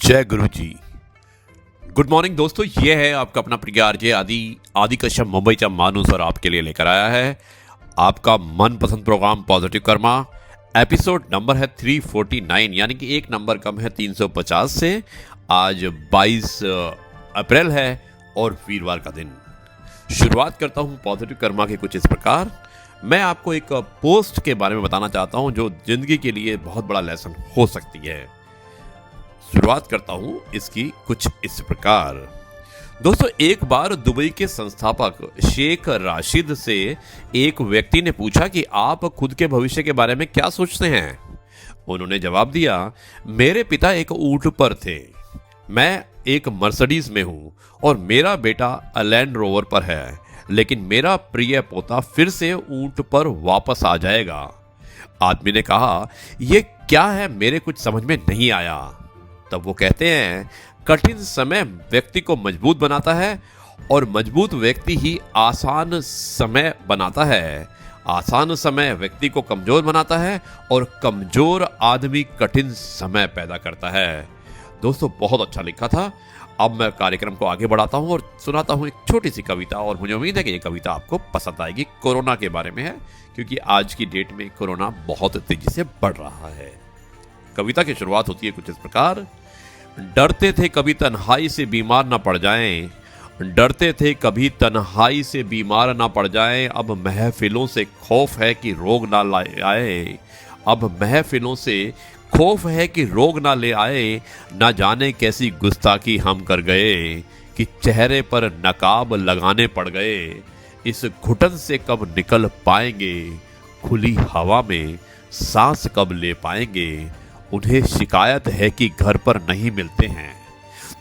जय गुरु जी। Good morning दोस्तों, ये है आपका अपना प्रिय आरजे आदि कश्यप मुंबईचा माणूस और आपके लिए लेकर आया है आपका मनपसंद program positive karma. Episode number है 349, यानी कि एक नंबर कम है 350 से। आज 22 अप्रैल है और वीरवार का दिन। शुरुआत करता हूँ पॉजिटिव कर्मा के कुछ इस प्रकार। मैं आपको एक पोस्ट के बारे में बताना चाहता हूँ जो जिंदगी के लिए बहुत बड़ा लेसन हो सकती है। शुरुआत करता हूं इसकी कुछ इस प्रकार। दोस्तों, एक बार दुबई के संस्थापक शेख राशिद से एक व्यक्ति ने पूछा कि आप खुद के भविष्य के बारे में क्या सोचते हैं। उन्होंने जवाब दिया, मेरे पिता एक ऊंट पर थे, मैं एक मर्सिडीज में हूं और मेरा बेटा लैंड रोवर पर है, लेकिन मेरा प्रिय पोता फिर से ऊंट पर वापस आ जाएगा। आदमी ने कहा, यह क्या है, मेरे कुछ समझ में नहीं आया। तब वो कहते हैं, कठिन समय व्यक्ति को मजबूत बनाता है और मजबूत व्यक्ति ही आसान समय बनाता है। आसान समय व्यक्ति को कमजोर बनाता है और कमजोर आदमी कठिन समय पैदा करता है। दोस्तों, बहुत अच्छा लिखा था। अब मैं कार्यक्रम को आगे बढ़ाता हूं और सुनाता हूं एक छोटी सी कविता, और मुझे उम्मीद है कि ये कविता आपको पसंद आएगी। कोरोना के बारे में है, क्योंकि आज की डेट में कोरोना बहुत तेजी से बढ़ रहा है। कविता की शुरुआत होती है कुछ इस प्रकार। डरते थे कभी तन्हाई से बीमार ना पड़ जाएं, डरते थे कभी तन्हाई से बीमार ना पड़ जाएं, अब महफिलों से खौफ है कि रोग ना ले आए। अब महफिलों से खौफ है कि रोग ना ले आए, ना जाने कैसी गुस्ताखी हम कर गए कि चेहरे पर नकाब लगाने पड़ गए। इस घुटन से कब निकल पाएंगे, खुली हवा में सांस कब ले पाएंगे। उन्हें शिकायत है कि घर पर नहीं मिलते हैं।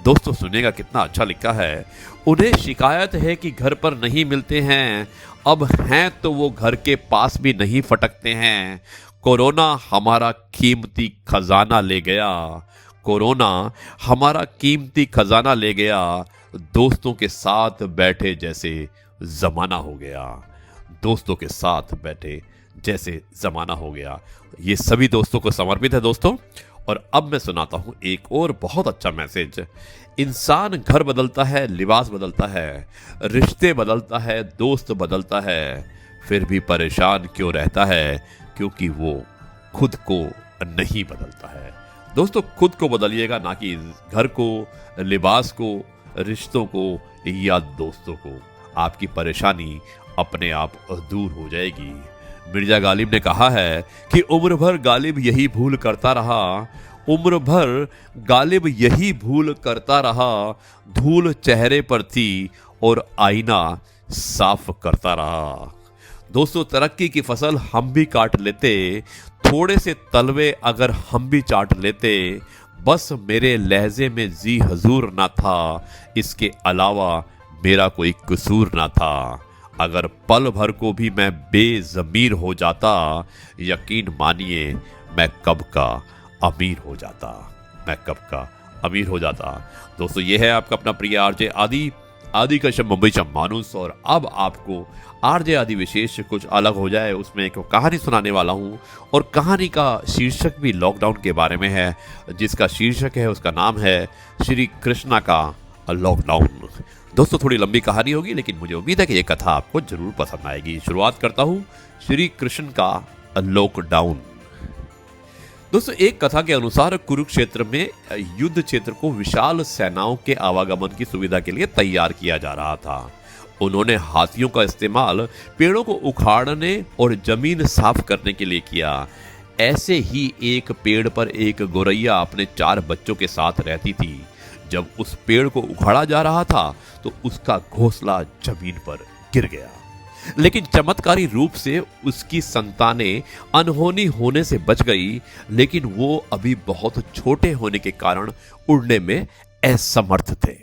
दोस्तों, सुनिएगा कितना अच्छा लिखा है। उन्हें शिकायत है कि घर पर नहीं मिलते हैं, अब हैं तो वो घर के पास भी नहीं फटकते हैं। कोरोना हमारा कीमती खजाना ले गया, कोरोना हमारा कीमती खजाना ले गया। दोस्तों के साथ बैठे जैसे जमाना हो गया, दोस्तों के साथ बैठे जैसे जमाना हो गया। ये सभी दोस्तों को समर्पित है दोस्तों। और अब मैं सुनाता हूं एक और बहुत अच्छा मैसेज। इंसान घर बदलता है, लिबास बदलता है, रिश्ते बदलता है, दोस्त बदलता है, फिर भी परेशान क्यों रहता है, क्योंकि वो खुद को नहीं बदलता है। दोस्तों, खुद को बदलिएगा, ना कि घर को, लिबास को, रिश्तों को या दोस्तों को। आपकी परेशानी अपने आप दूर हो जाएगी। मिर्जा गालिब ने कहा है कि उम्र भर गालिब यही भूल करता रहा, उम्र भर गालिब यही भूल करता रहा। धूल चेहरे पर थी और आईना साफ करता रहा। दोस्तों, तरक्की की फसल हम भी काट लेते, थोड़े से तलवे अगर हम भी चाट लेते। बस मेरे लहजे में जी हजूर ना था, इसके अलावा मेरा कोई कसूर ना था। अगर पल भर को भी मैं बेज़मीर हो जाता, यकीन मानिए मैं कब का अमीर हो जाता, मैं कब का अमीर हो जाता। दोस्तों, ये है आपका अपना प्रिय आरजे आदि कश्यप मुंबईचा माणूस। और अब आपको आरजे आदि विशेष कुछ अलग हो जाए, उसमें एक कहानी सुनाने वाला हूँ। और कहानी का शीर्षक भी लॉकडाउन के बारे में है। जिसका शीर्षक है, उसका नाम है श्री कृष्णा का लॉकडाउन। दोस्तों, थोड़ी लंबी कहानी होगी, लेकिन मुझे उम्मीद है कि ये कथा आपको जरूर पसंद आएगी। शुरुआत करता हूं श्री कृष्ण का लॉकडाउन। दोस्तों, एक कथा के अनुसार कुरुक्षेत्र में युद्ध क्षेत्र को विशाल सेनाओं के आवागमन की सुविधा के लिए तैयार किया जा रहा था। उन्होंने हाथियों का इस्तेमाल पेड़ों को उखाड़ने और जमीन साफ करने के लिए किया। ऐसे ही एक पेड़ पर एक गोरैया अपने 4 बच्चों के साथ रहती थी। जब उस पेड़ को उखाड़ा जा रहा था तो उसका घोंसला जमीन पर गिर गया, लेकिन चमत्कारी रूप से उसकी संतानें अनहोनी होने से बच गई। लेकिन वो अभी बहुत छोटे होने के कारण उड़ने में असमर्थ थे।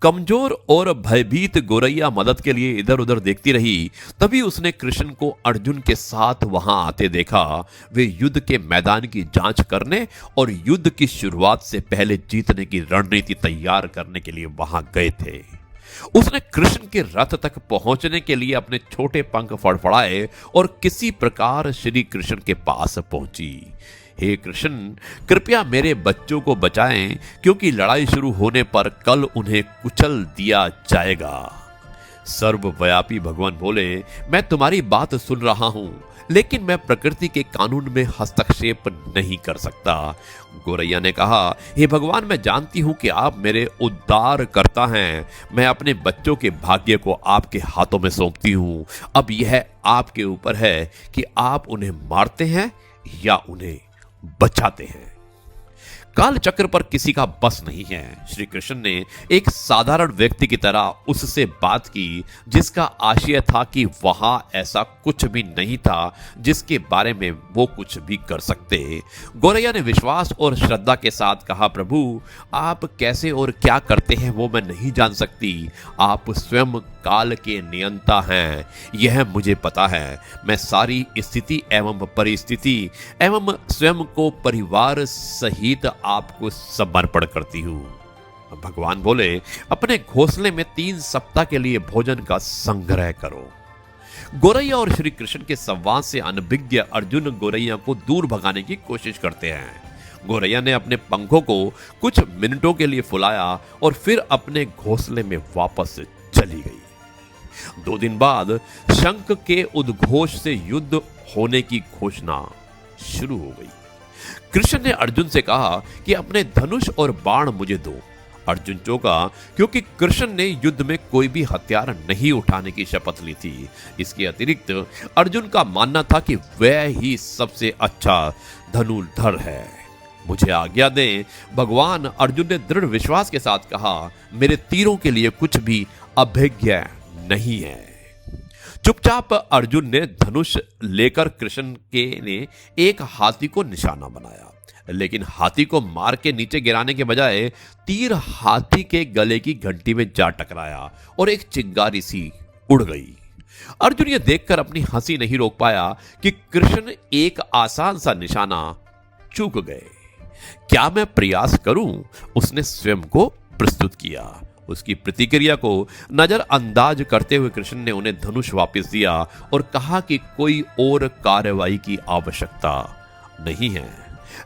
कमजोर और भयभीत गोरैया मदद के लिए इधर उधर देखती रही। तभी उसने कृष्ण को अर्जुन के साथ वहां आते देखा। वे युद्ध के मैदान की जांच करने और युद्ध की शुरुआत से पहले जीतने की रणनीति तैयार करने के लिए वहां गए थे। उसने कृष्ण के रथ तक पहुंचने के लिए अपने छोटे पंख फड़फड़ाए और किसी प्रकार श्री कृष्ण के पास पहुंची। हे कृष्ण, कृपया मेरे बच्चों को बचाएं, क्योंकि लड़ाई शुरू होने पर कल उन्हें कुचल दिया जाएगा। सर्वव्यापी भगवान बोले, मैं तुम्हारी बात सुन रहा हूं, लेकिन मैं प्रकृति के कानून में हस्तक्षेप नहीं कर सकता। गोरैया ने कहा, हे भगवान, मैं जानती हूं कि आप मेरे उद्धार करता हैं। मैं अपने बच्चों के भाग्य को आपके हाथों में सौंपती हूं। अब यह आपके ऊपर है कि आप उन्हें मारते हैं या उन्हें बचाते हैं। काल चक्र पर किसी का बस नहीं है। श्री कृष्ण ने एक साधारण व्यक्ति की तरह उससे बात की, जिसका आशय था कि वहां ऐसा कुछ भी नहीं था जिसके बारे में वो कुछ भी कर सकते। गोरैया ने विश्वास और श्रद्धा के साथ कहा, प्रभु, आप कैसे और क्या करते हैं वो मैं नहीं जान सकती। आप स्वयं काल के नियंता हैं, यह मुझे पता है। मैं सारी स्थिति एवं परिस्थिति एवं स्वयं को परिवार सहित आपको समर्पण करती हूँ। भगवान बोले, अपने घोंसले में 3 सप्ताह के लिए भोजन का संग्रह करो। गोरैया और श्री कृष्ण के संवाद से अनभिज्ञ अर्जुन गोरैया को दूर भगाने की कोशिश करते हैं। गोरैया ने अपने पंखों को कुछ मिनटों के लिए फुलाया और फिर अपने घोंसले में वापस चली गई। 2 दिन बाद शंख के उद्घोष से युद्ध होने की घोषणा शुरू हो गई। कृष्ण ने अर्जुन से कहा कि अपने धनुष और बाण मुझे दो। अर्जुन चौंका, क्योंकि कृष्ण ने युद्ध में कोई भी हथियार नहीं उठाने की शपथ ली थी। इसके अतिरिक्त अर्जुन का मानना था कि वह ही सबसे अच्छा धनुर्धर है। मुझे आज्ञा दें भगवान, अर्जुन ने दृढ़ विश्वास के साथ कहा, मेरे तीरों के लिए कुछ भी अभिज्ञ नहीं है। चुपचाप अर्जुन ने धनुष लेकर कृष्ण के ने एक हाथी को निशाना बनाया, लेकिन हाथी को मार के नीचे गिराने के बजाय तीर हाथी के गले की घंटी में जा टकराया और एक चिंगारी सी उड़ गई। अर्जुन ये देखकर अपनी हंसी नहीं रोक पाया कि कृष्ण एक आसान सा निशाना चूक गए। क्या मैं प्रयास करूं? उसने स्वयं को प्रस्तुत किया। उसकी प्रतिक्रिया को नजरअंदाज करते हुए कृष्ण ने उन्हें धनुष वापस दिया और कहा कि कोई और कार्रवाई की आवश्यकता नहीं है।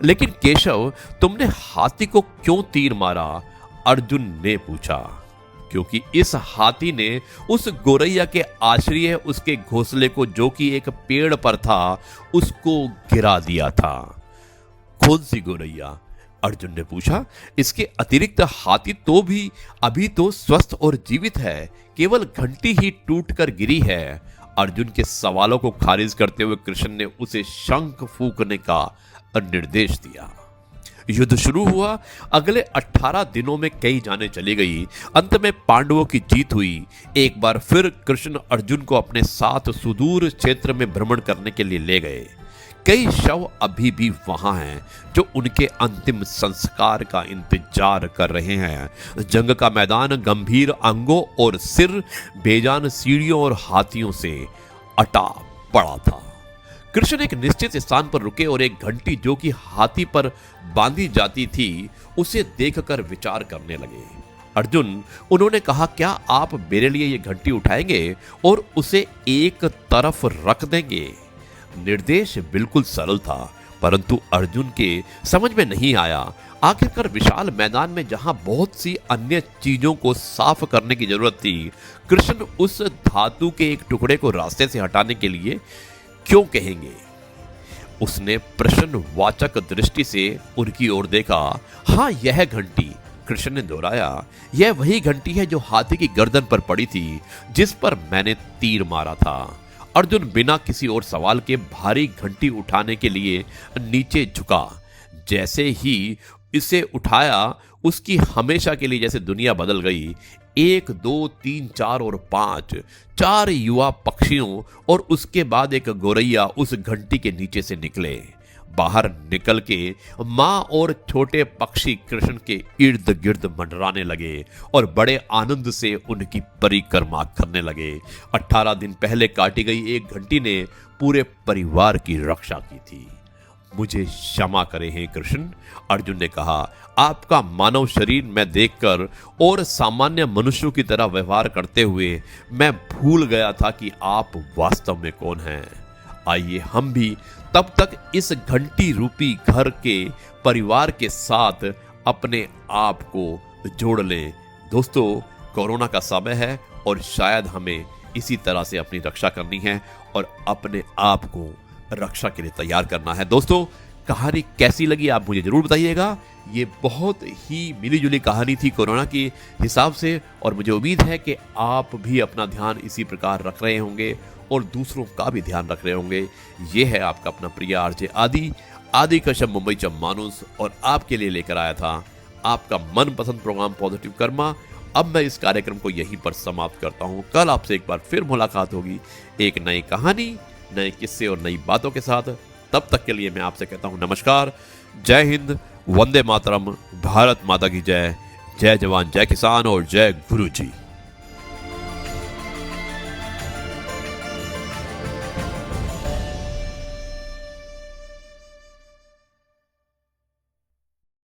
लेकिन केशव, तुमने हाथी को क्यों तीर मारा? अर्जुन ने पूछा। क्योंकि इस हाथी ने उस गोरैया के आश्रय उसके घोंसले को, जो कि एक पेड़ पर था, उसको गिरा दिया था। कौन सी गोरैया? अर्जुन ने पूछा। इसके अतिरिक्त हाथी तो भी अभी तो स्वस्थ और जीवित है, केवल घंटी ही टूटकर गिरी है। अर्जुन के सवालों को खारिज करते हुए कृष्ण ने उसे शंख फूंकने का निर्देश दिया। युद्ध शुरू हुआ। अगले 18 दिनों में कई जानें चली गई। अंत में पांडवों की जीत हुई। एक बार फिर कृष्ण अर्जुन को अपने साथ सुदूर क्षेत्र में भ्रमण करने के लिए ले गए। कई शव अभी भी वहां हैं जो उनके अंतिम संस्कार का इंतजार कर रहे हैं। जंग का मैदान गंभीर अंगों और सिर बेजान सीढ़ियों और हाथियों से अटा पड़ा था। कृष्ण एक निश्चित स्थान पर रुके और एक घंटी जो कि हाथी पर बांधी जाती थी उसे देखकर विचार करने लगे। अर्जुन, उन्होंने कहा, क्या आप मेरे लिए ये घंटी उठाएंगे और उसे एक तरफ रख देंगे? निर्देश बिल्कुल सरल था, परंतु अर्जुन के समझ में नहीं आया। आखिरकार विशाल मैदान में जहां बहुत सी अन्य चीजों को साफ करने की जरूरत थी, कृष्ण उस धातु के एक टुकड़े को रास्ते से हटाने के लिए क्यों कहेंगे? उसने प्रश्नवाचक दृष्टि से उनकी ओर देखा। हाँ, यह घंटी, कृष्ण ने दोहराया, यह वही घंटी है जो हाथी की गर्दन पर पड़ी थी, जिस पर मैंने तीर मारा था। अर्जुन बिना किसी और सवाल के भारी घंटी उठाने के लिए नीचे झुका। जैसे ही इसे उठाया, उसकी हमेशा के लिए जैसे दुनिया बदल गई। 1, 2, 3, 4 और 5 4 युवा पक्षियों और उसके बाद एक गोरैया उस घंटी के नीचे से निकले। बाहर निकल के माँ और छोटे पक्षी कृष्ण के इर्द गिर्द मंडराने लगे और बड़े आनंद से उनकी परिक्रमा करने लगे। 18 दिन पहले काटी गई एक घंटी ने पूरे परिवार की रक्षा की थी। मुझे क्षमा करें हे कृष्ण, अर्जुन ने कहा। आपका मानव शरीर मैं देखकर और सामान्य मनुष्यों की तरह व्यवहार करते हुए मैं भूल गया था कि आप वास्तव में कौन हैं। आइए हम भी तब तक इस घंटी रूपी घर के परिवार के साथ अपने आप को जोड़ लें। दोस्तों, कोरोना का समय है और शायद हमें इसी तरह से अपनी रक्षा करनी है और अपने आप को रक्षा के लिए तैयार करना है। दोस्तों, कहानी कैसी लगी आप मुझे जरूर बताइएगा। ये बहुत ही मिली-जुली कहानी थी कोरोना के हिसाब से और मुझे उम्मीद है कि आप भी अपना ध्यान इसी प्रकार रख रहे होंगे और दूसरों का भी ध्यान रख रहे होंगे। ये है आपका अपना प्रिय आरजे आदि कश्यप मुंबईचा माणूस और आपके लिए लेकर आया था आपका मनपसंद प्रोग्राम पॉजिटिव कर्मा। अब मैं इस कार्यक्रम को यहीं पर समाप्त करता हूं। कल आपसे एक बार फिर मुलाकात होगी एक नई कहानी, नए किस्से और नई बातों के साथ। तब तक के लिए मैं आपसे कहता हूं नमस्कार, जय हिंद, वंदे मातरम, भारत माता की जय, जय जवान जय किसान और जय गुरु जी।